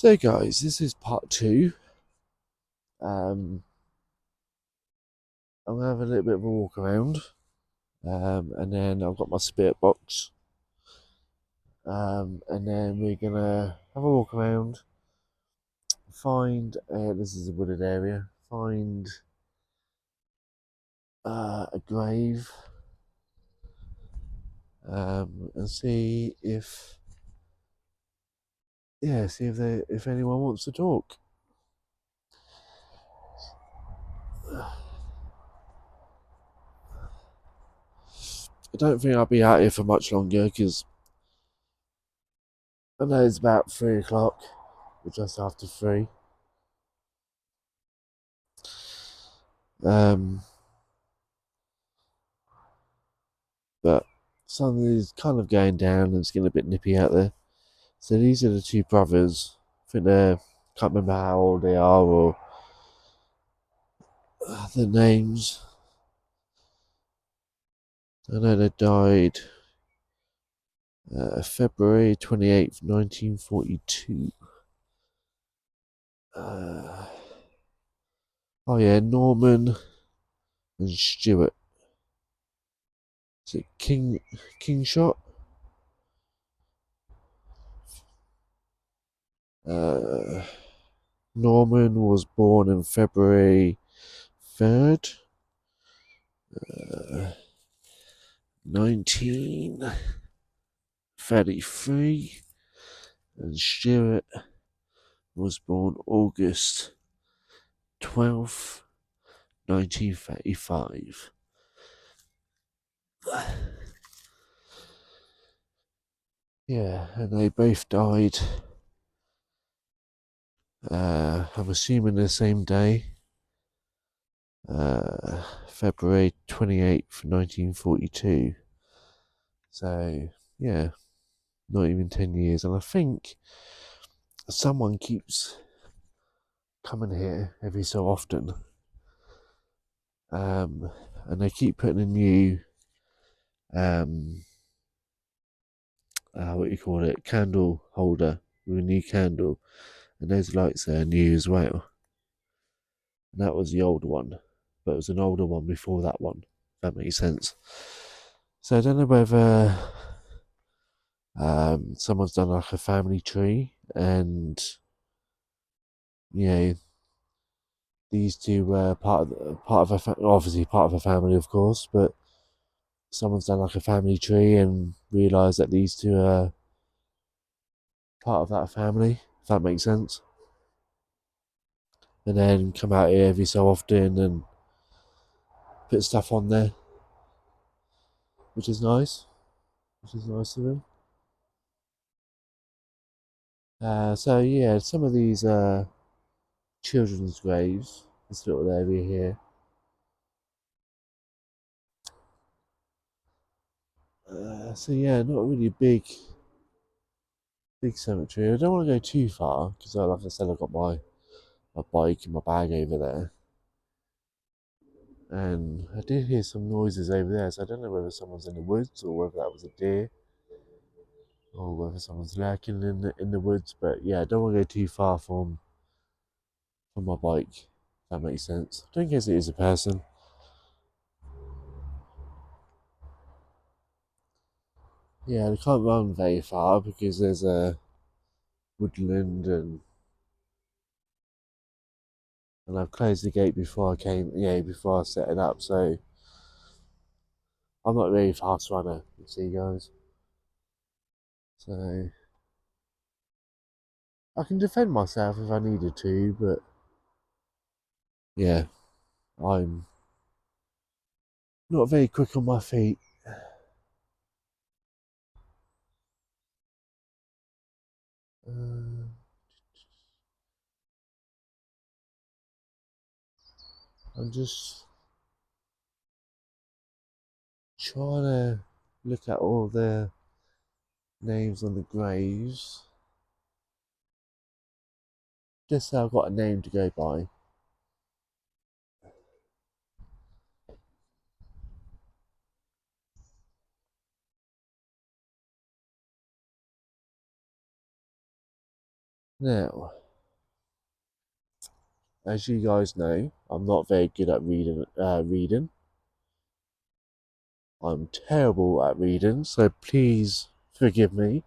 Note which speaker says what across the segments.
Speaker 1: So, guys, this is part two. I'm gonna have a little bit of a walk around, and then I've got my spirit box, and then we're gonna have a walk around, find. This is a wooded area. Find a grave, and see if if anyone wants to talk. I don't think I'll be out here for much longer because I know it's about 3 o'clock, or just after 3. Um, but sun is kind of going down and it's getting a bit nippy out there. So these are the two brothers. I think they're, can't remember how old they are or their names. I know they died February 28th, 1942. Oh yeah, Norman and Stuart. Is it Kingshot? Uh, Norman was born in February 3rd, 1933, and Stuart was born August 12th, 1935. Yeah, and they both died, I'm assuming the same day, February 28th, 1942. So, yeah, not even 10 years. And I think someone keeps coming here every so often, and they keep putting a new, what do you call it, candle holder with a new candle, and those lights are new as well. And that was the old one, but it was an older one before that one. If that makes sense. So I don't know whether someone's done like a family tree, and you know these two were obviously part of a family, of course, but someone's done like a family tree and realised that these two are part of that family. If that makes sense. And then come out here every so often and put stuff on there, which is nice. Which is nice of them. So yeah, some of these children's graves, this little area here. So yeah, not really a big cemetery. I don't want to go too far because, like I said, I've got my bike and my bag over there, and I did hear some noises over there. So I don't know whether someone's in the woods or whether that was a deer or whether someone's lurking in the woods. But yeah, I don't want to go too far from my bike. If that makes sense. I don't guess it is a person. Yeah, I can't run very far because there's a woodland and I've closed the gate before I came, before I set it up. So I'm not really a fast runner, you see, guys. So I can defend myself if I needed to, but yeah, I'm not very quick on my feet. Uh, I'm just trying to look at all the names on the graves, just so I've got a name to go by. Now, as you guys know, I'm not very good at reading. I'm terrible at reading, so please forgive me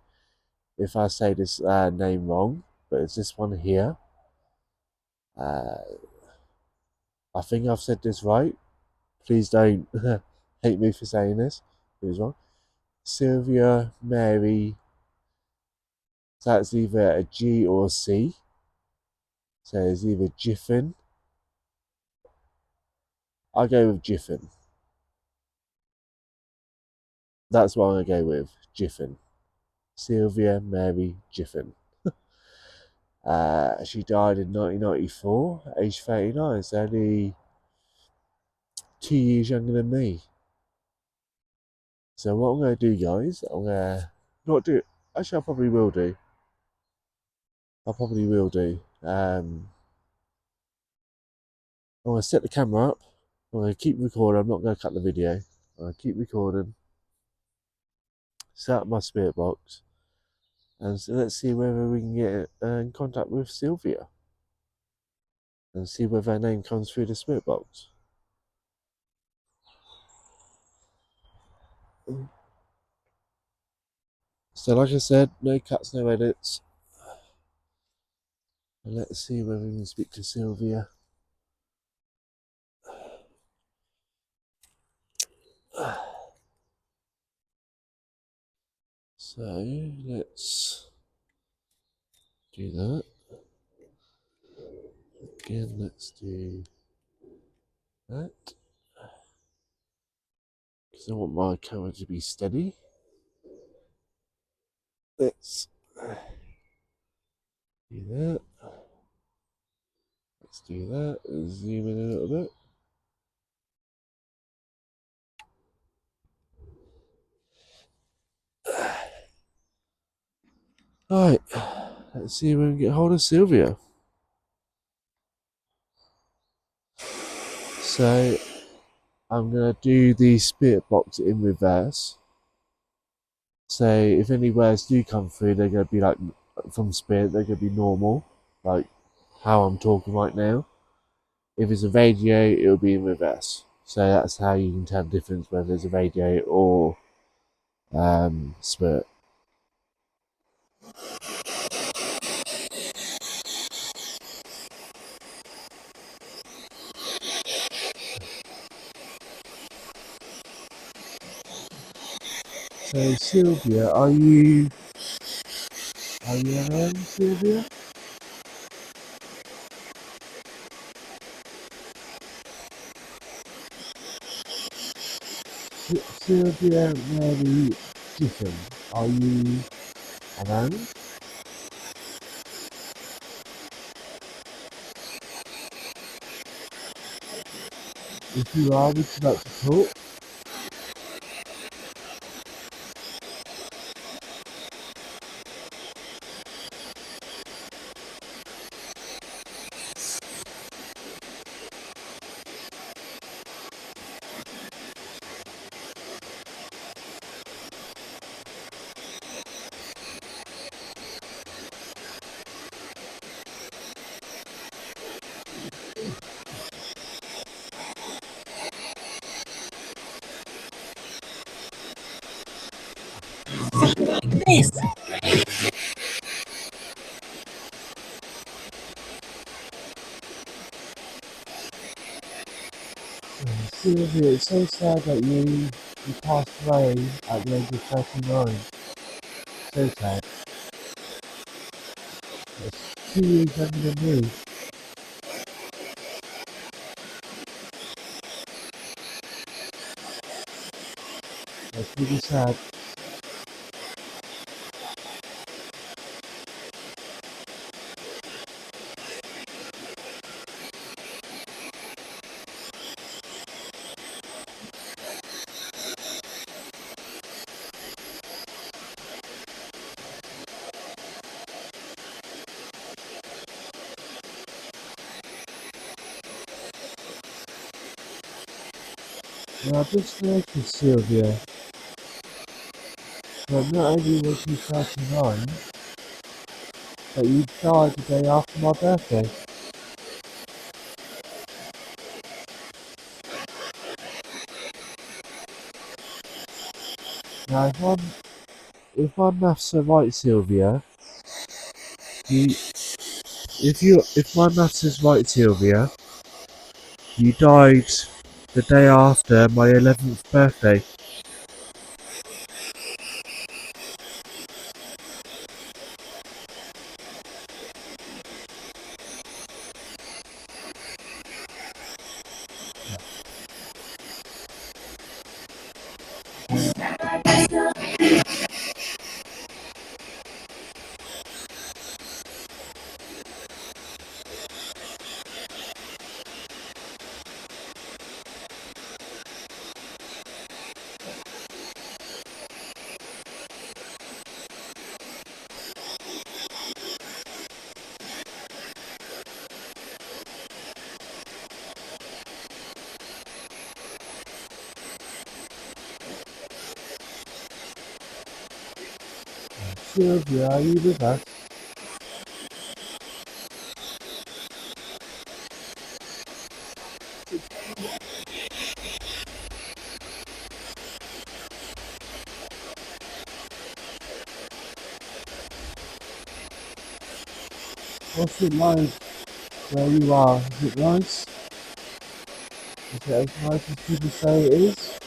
Speaker 1: if I say this name wrong. But it's this one here. I think I've said this right. Please don't hate me for saying this. It was wrong. Sylvia Mary. So that's either a G or a C. So it's either Jiffin. I'll go with Jiffin. That's what I'm going to go with. Jiffin. Sylvia Mary Jiffin. She died in 1994, age 39. So only 2 years younger than me. So what I'm going to do, guys, I'm going to not do. Actually, I probably will do. I'm going to set the camera up. I'm going to keep recording. I'm not going to cut the video. I'm going to keep recording. Set up my spirit box. And so let's see whether we can get in contact with Sylvia. And see whether her name comes through the spirit box. So like I said, no cuts, no edits. And let's see whether we can speak to Sylvia. So let's do that. Again, let's do that. Because I want my camera to be steady. Let's do that. Let's do that. Zoom in a little bit. Right, let's see if we can get hold of Sylvia. So I'm going to do the spirit box in reverse. So if any words do come through, they're going to be like from spirit, they're going to be normal, like how I'm talking right now. If it's a radio, it'll be in reverse. So that's how you can tell the difference whether it's a radio or spirit. So Sylvia, are you around, Sylvia? Sylvia Mary Giffen, are you around? If you are, would you like to talk?
Speaker 2: This.
Speaker 1: Sylvia, it's so sad that you passed away at the age of 39. So sad. It's 2 years younger than me. That's really sad. Now, I just noticed, Sylvia, that not only was she 39, But you died the day after my birthday. Now, if my maths are right, Sylvia, you, if my maths is right, Sylvia, you died the day after my 11th birthday. Sylvia, are you with us? What's it like where you are? Is it nice? Is it as nice as people say it is?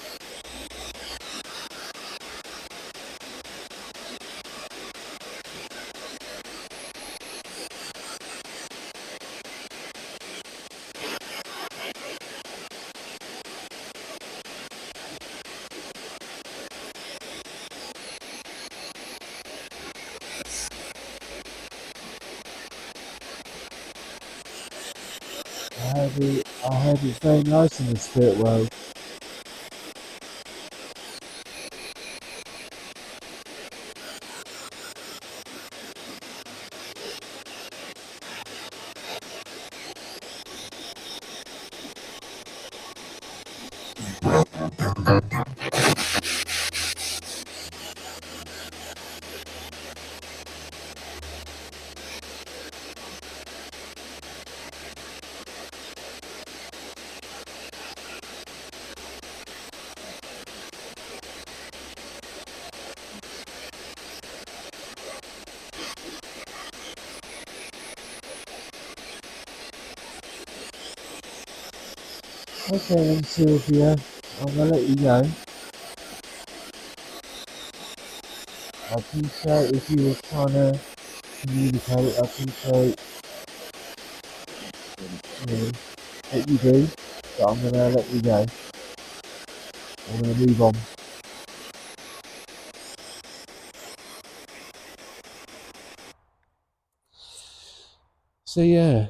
Speaker 1: I heard it's very nice in the spirit world. Okay then, Sylvia, I'm gonna let you go. I appreciate if you were trying to communicate. I appreciate what you do, but I'm gonna let you go. I'm gonna move on. So yeah,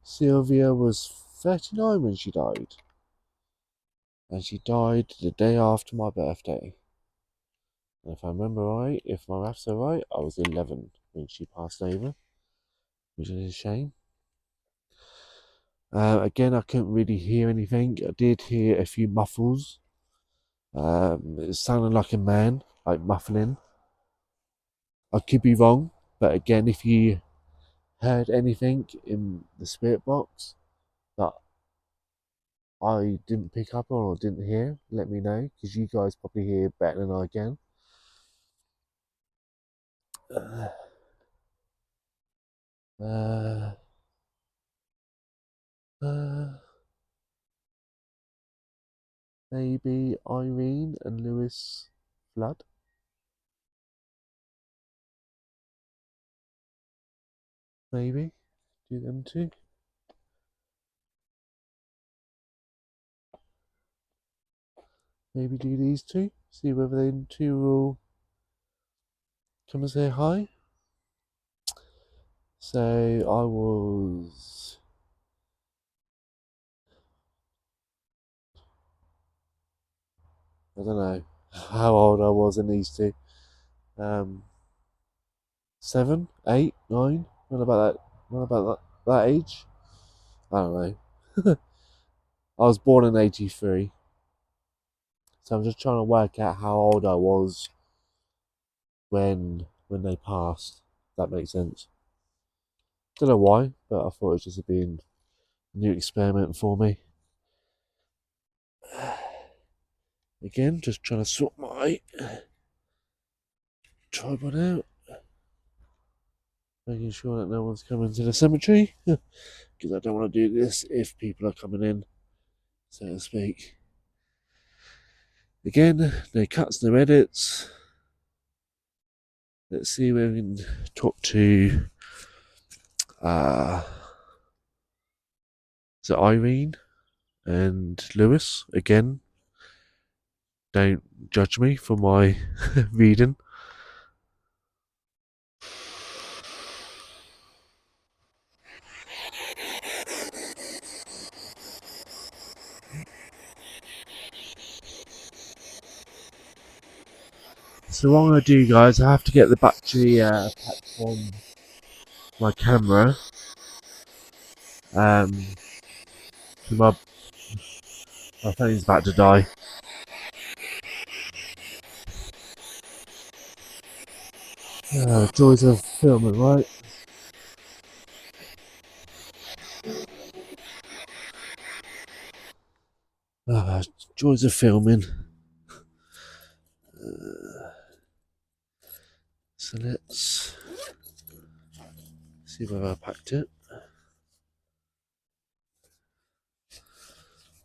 Speaker 1: Sylvia was 39 when she died, and she died the day after my birthday. And if I remember right, if my maths are right, I was 11 when she passed over, which is a shame. Again, I couldn't really hear anything. I did hear a few muffles. It sounded like a man, like muffling. I could be wrong, but again, if you heard anything in the spirit box that I didn't pick up on or didn't hear, let me know, because you guys probably hear better than I can. Uh, uh, maybe Irene and Lewis Flood. Maybe do them two. Maybe do these two. See whether they two will come and say hi. So I was. I don't know how old I was in these two. 7, 8, 9. What about that? What about that age? I don't know. I was born in '83, so I'm just trying to work out how old I was when they passed. That makes sense. Don't know why, but I thought it was just being a new experiment for me. Again, just trying to sort my tripod out. Making sure that no one's coming to the cemetery. Because I don't want to do this if people are coming in, so to speak. Again, no cuts, no edits. Let's see where we can talk to so Irene and Lewis. Again, don't judge me for my reading. So what I'm going to do, guys, I have to get the battery pack from my camera. So my phone's about to die. Joys of filming, right? Joys of filming. So let's see where I packed it.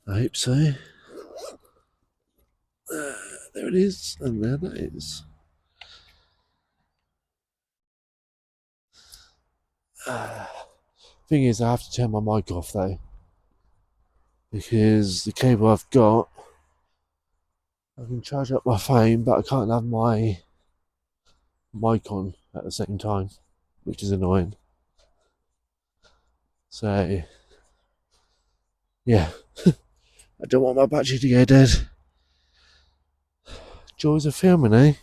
Speaker 1: I hope so. There it is, and there that is. Thing is, I have to turn my mic off though, because the cable I've got, I can charge up my phone, but I can't have my mic on at the same time, which is annoying. So, yeah, I don't want my battery to go dead. Joys of filming, eh?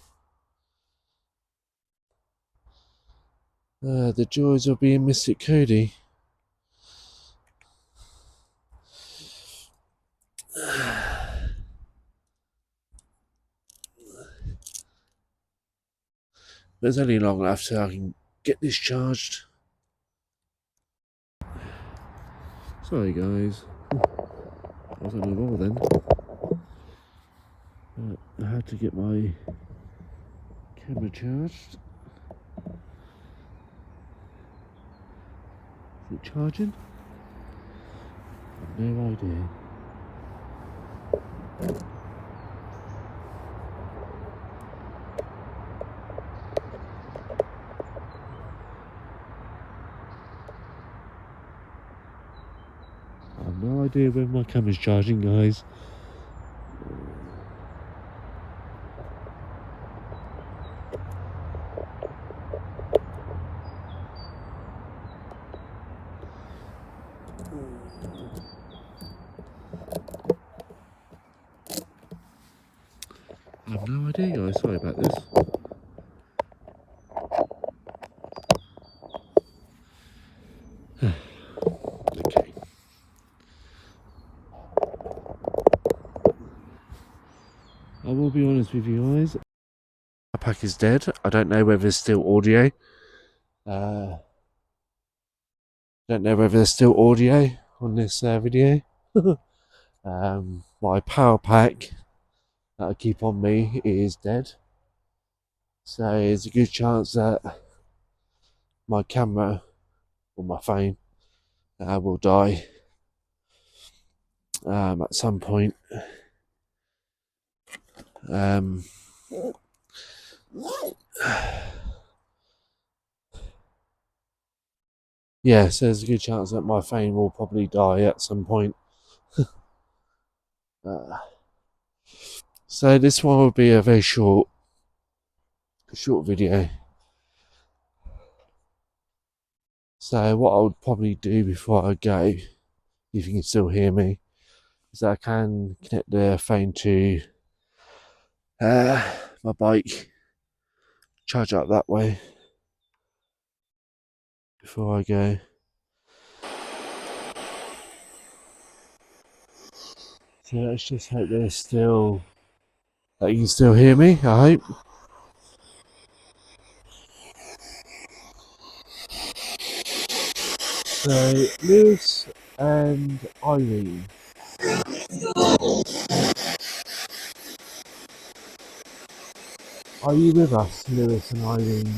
Speaker 1: The joys of being Mystic Cody. There's only long enough so I can get this charged. Sorry guys, I was on a roll then. I had to get my camera charged. Is it charging? No idea. I have no idea when my camera's charging, guys. I have no idea, guys. Sorry about this. Okay. I will be honest with you guys. My pack is dead. I don't know whether there's still audio. Don't know whether there's still audio on this video. My power pack that I keep on me is dead. So there's a good chance that my camera or my phone will die at some point. Yeah, so there's a good chance that my phone will probably die at some point. So this one will be a very short video. So what I would probably do before I go, if you can still hear me, is that I can connect the phone to my bike, charge up that way before I go. So let's just hope there's still, that you can still hear me, I hope. So, Lewis and Irene. Are you with us, Lewis and Irene?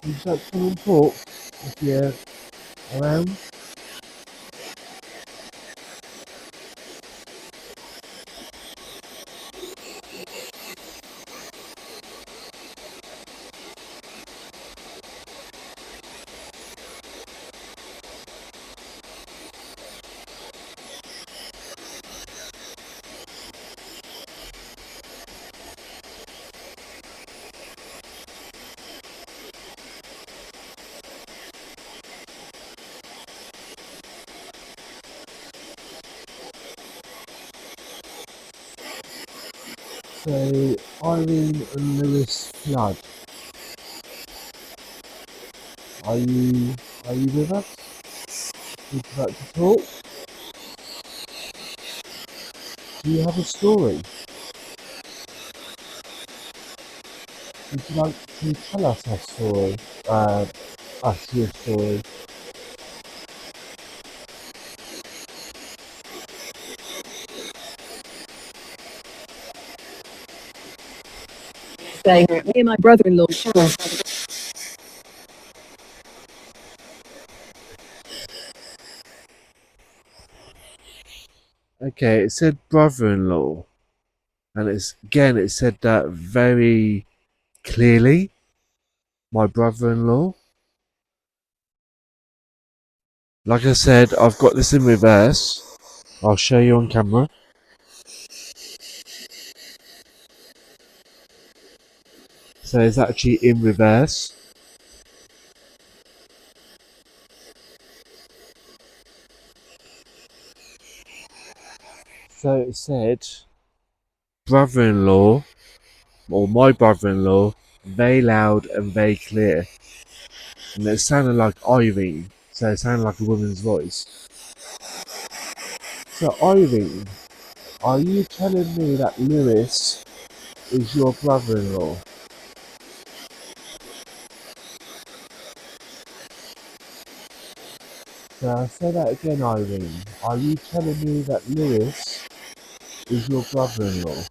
Speaker 1: Would you like to come and talk if you're around? So, Irene and Lewis Flood, are you with us? Would you like to talk? Do you have a story? Would you like to tell us a story? Us your story.
Speaker 2: Me and my brother-in-law.
Speaker 1: Okay, it said brother-in-law, and it said that very clearly. My brother-in-law. Like I said, I've got this in reverse. I'll show you on camera. So it's actually in reverse. So it said brother-in-law, or my brother-in-law, very loud and very clear. And it sounded like Irene, so it sounded like a woman's voice. So Irene, are you telling me that Lewis is your brother-in-law? So I'll say that again, Irene. Are you telling me that Lewis is your brother-in-law?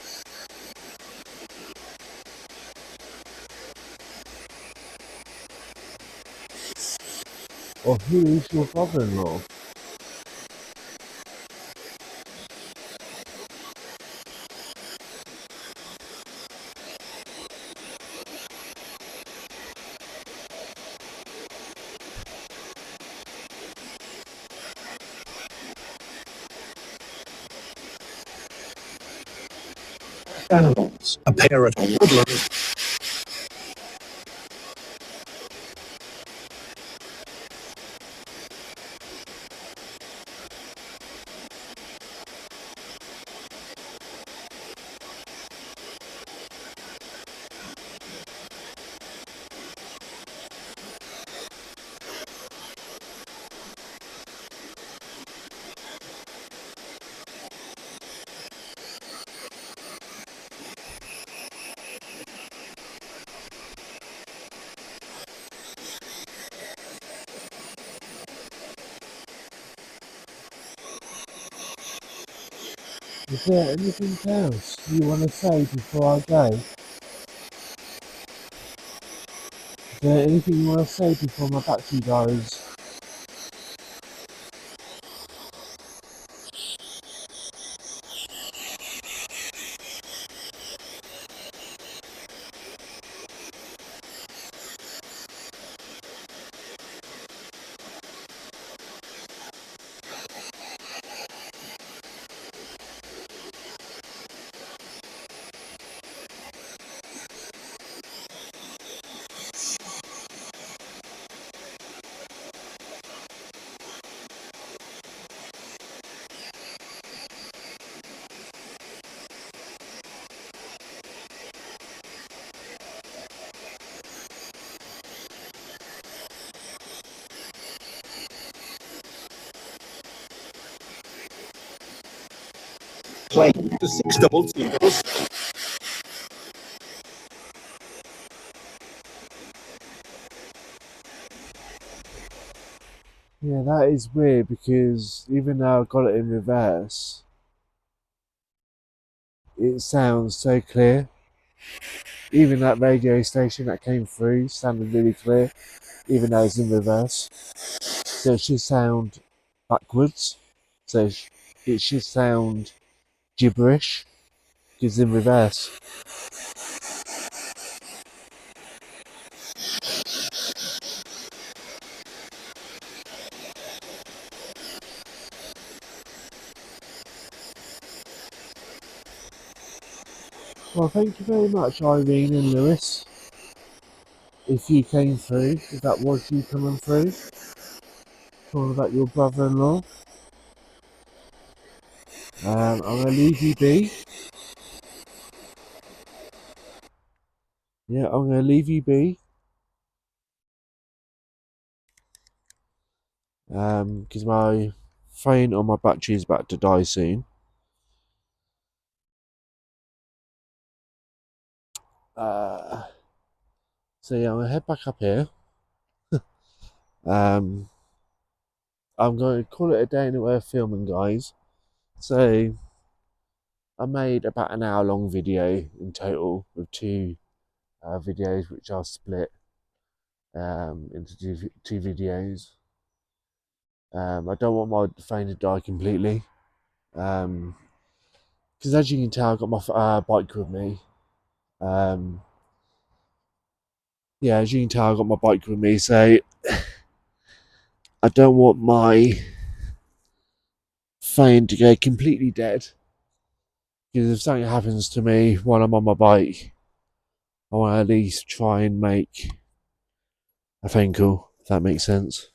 Speaker 1: Or who is your brother-in-law?
Speaker 2: A pair of woodlands.
Speaker 1: Is there anything else you want to say before I go? Is there anything you want to say before my battery goes?
Speaker 2: playing the 6 double 2 double.
Speaker 1: Yeah, that is weird because even though I got it in reverse, it sounds so clear. Even that radio station that came through sounded really clear, even though it's in reverse. So it should sound backwards. So it should sound gibberish because in reverse. Well, thank you very much, Irene and Lewis. If you came through, if that was you coming through, talking about your brother-in-law. I'm going to leave you be. Yeah, I'm going to leave you be. Because my phone or my battery is about to die soon. So yeah, I'm going to head back up here. I'm going to call it a day in the way of filming, guys. So I made about an hour-long video in total with two videos, which I'll split into two videos. I don't want my phone to die completely. Because as you can tell, I've got my bike with me. Yeah, as you can tell, I've got my bike with me, so I don't want my phone to go completely dead. Because if something happens to me while I'm on my bike, I want to at least try and make a phone call, if that makes sense.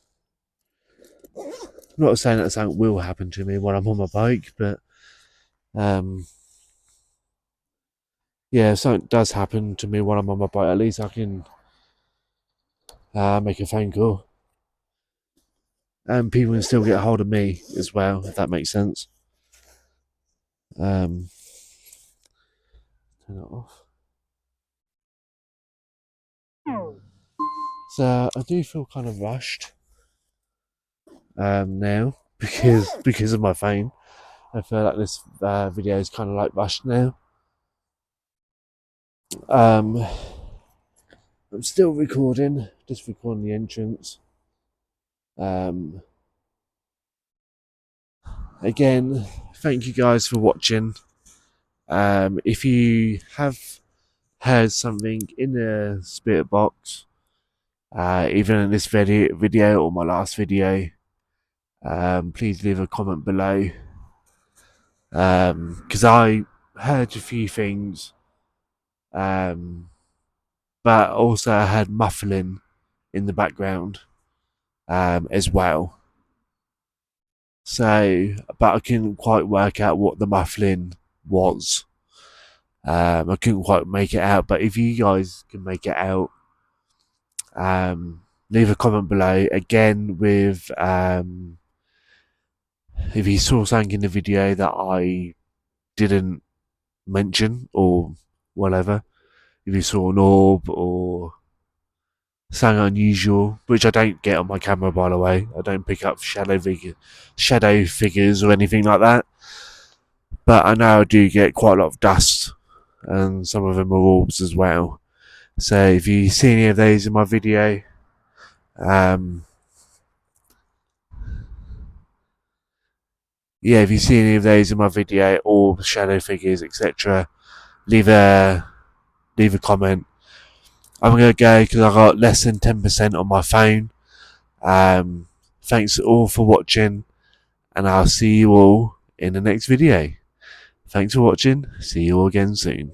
Speaker 1: I'm not saying that something will happen to me while I'm on my bike, but yeah, if something does happen to me while I'm on my bike, at least I can make a phone call. And people can still get a hold of me as well, if that makes sense. Turn it off. So I do feel kind of rushed now because of my phone. I feel like this video is kind of like rushed now. I'm still recording, just recording the entrance. Again, thank you guys for watching. If you have heard something in the spirit box, even in this video or my last video, please leave a comment below. Because I heard a few things, but also I heard muffling in the background as well. So, but I couldn't quite work out what the muffling was. I couldn't quite make it out, but if you guys can make it out, leave a comment below. Again, with if you saw something in the video that I didn't mention or whatever, if you saw an orb or something unusual, which I don't get on my camera, by the way. I don't pick up shadow figures or anything like that. But I know I do get quite a lot of dust, and some of them are orbs as well. So if you see any of those in my video, if you see any of those in my video or shadow figures, etc., leave a comment. I'm gonna go because I got less than 10% on my phone. Thanks all for watching, and I'll see you all in the next video. Thanks for watching. See you all again soon.